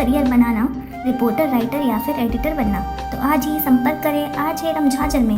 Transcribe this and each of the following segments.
Career बनाना, reporter, writer या फिर editor बनना, तो आज ही संपर्क करें आरजे रमझाझर में।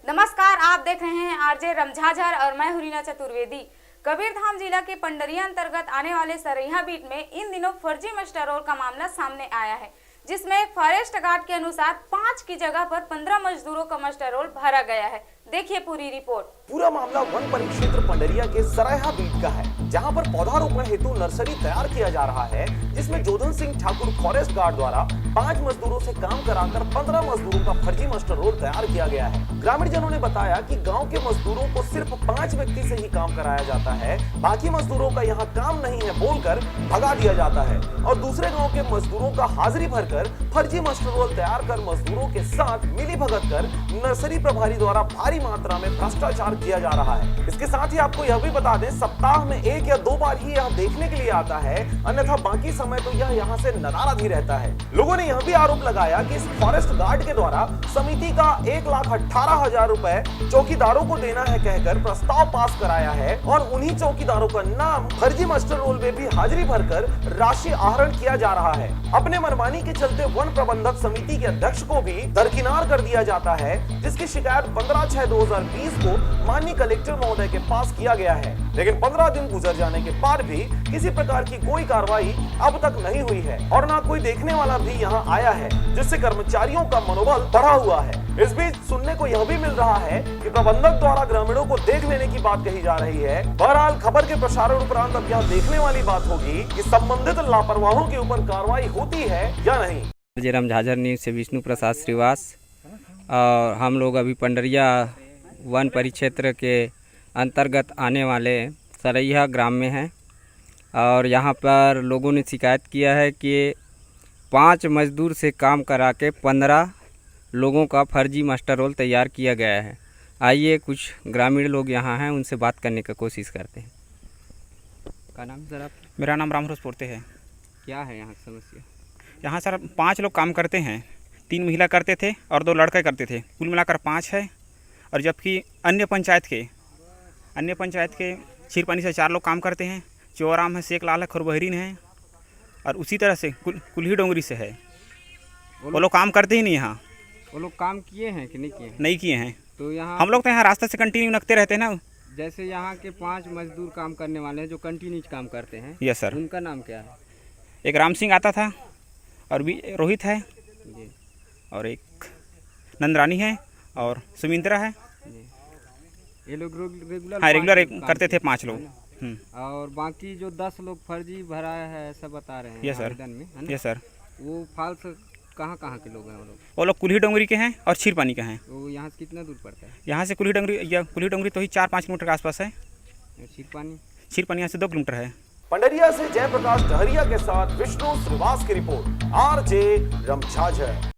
नमस्कार, आप देख रहे हैं आरजे रमझाझर और मैं हूं रीना चतुर्वेदी। कबीरधाम जिला के पंडरिया अंतर्गत आने वाले सरैया बीट में इन दिनों फर्जी मस्टर रोल का मामला सामने आया है, जिसमें फॉरेस्ट गार्ड के अनुसार 5 की जगह पर 15 मजदूरों का मस्टर रोल भरा गया है। देखिए पूरी रिपोर्ट। पूरा मामला वन परिक्षेत्र पंडरिया के सरैया बीट का है, जहां पर पौधारोपण हेतु नर्सरी तैयार किया जा रहा है, जिसमें जोधन सिंह ठाकुर फॉरेस्ट गार्ड द्वारा 5 मजदूरों से काम कराकर 15 मजदूरों का फर्जी मस्टर रोल तैयार किया गया है। ग्रामीण जनों ने बताया कि गांव के मजदूरों को सिर्फ 5 व्यक्ति से ही काम कराया जाता है, बाकी मजदूरों का यहाँ काम नहीं है बोलकर भगा दिया जाता है और दूसरे गाँव के मजदूरों का हाजिरी भरकर फर्जी मस्टर रोल तैयार कर मजदूरों के साथ मिली भगत कर नर्सरी प्रभारी द्वारा भारी मात्रा में भ्रष्टाचार किया जा रहा है। इसके साथ ही आपको यह भी बता दें, सप्ताह में 1 या 2 बार ही यह देखने के लिए आता है, अन्यथा बाकी समय तो यह यहाँ से नदारद ही रहता है। लोगों ने यह भी आरोप लगाया कि इस फॉरेस्ट गार्ड के द्वारा समिति का 1,18,000 रुपए चौकीदारों को देना है कहकर प्रस्ताव पास कराया है और उन्हीं चौकीदारों का नाम फर्जी मस्टर रोल में भी हाजिरी भरकर राशि आहरण किया जा रहा है। अपने मनमानी के चलते वन प्रबंधक समिति के अध्यक्ष को भी दरकिनार कर दिया जाता है, जिसकी शिकायत 15/6/2020 को माननीय कलेक्टर महोदय के पास किया गया है, लेकिन 15 दिन गुजर जाने के बाद भी किसी प्रकार की कोई कार्रवाई अब तक नहीं हुई है और ना कोई देखने वाला भी यहाँ आया है, जिससे कर्मचारियों का मनोबल बढ़ा हुआ है। इस बीच सुनने को यह भी मिल रहा है कि प्रबंधक द्वारा ग्रामीणों को देख लेने की बात कही जा रही है। बहरहाल खबर के प्रसारण उपरांत अब यह देखने वाली बात होगी कि संबंधित लापरवाहों के ऊपर कार्रवाई होती है या नहीं। आरजे रमझाझर न्यूज़ से विष्णु प्रसाद श्रीवास। और हम लोग अभी पंडरिया वन परिक्षेत्र के अंतर्गत आने वाले सरैया ग्राम में हैं और यहाँ पर लोगों ने शिकायत किया है कि 5 मजदूर से काम करा के 15 लोगों का फर्जी मास्टर रोल तैयार किया गया है। आइए कुछ ग्रामीण लोग यहाँ हैं, उनसे बात करने की कोशिश करते हैं। क्या नाम सर आप? मेरा नाम रामरोज पोर्ते है। क्या है यहाँ की समस्या? यहाँ सर 5 लोग काम करते हैं, 3 महिला करते थे और 2 लड़के करते थे, कुल मिलाकर 5 है। और जबकि अन्य पंचायत के क्षीरपानी से 4 लोग काम करते हैं, चौराम है, शेख लाल है, खुरबहरीन है और उसी तरह से कुल्ही डोंगरी से है। वो लोग काम करते ही नहीं यहाँ। वो लोग काम किए हैं कि नहीं किए हैं? नहीं किए हैं। तो यहाँ हम लोग तो यहाँ रास्ते से कंटिन्यू नकते रहते हैं ना। जैसे यहाँ के 5 मजदूर काम करने वाले हैं जो कंटिन्यू काम करते हैं, यस सर। उनका नाम क्या है? एक राम सिंह आता था और भी रोहित है जी, और एक नंदरानी है और सुमिंद्रा है। ये लोग रेगुलर हाँ, रेगुलर काम करते थे 5 है लोग। ना? और बाकी जो 10 लोग फर्जी भरा है ऐसा बता रहे हैं यस सर, आवेदन में, है ना? Yes sir. वो फाल्स कहाँ के लोग हैं? वो लोग कुल्ही डोंगरी के हैं और क्षीरपानी के हैं। वो यहाँ से कितना दूर पड़ता है? यहाँ से कुल्ही डोंगरी तो ही 4-5 किलोमीटर के आसपास है। क्षीरपानी यहाँ से 2 किलोमीटर है। पंडरिया से जयप्रकाश डहरिया के साथ विष्णु श्रीवास की रिपोर्ट, आरजे रमझाझर।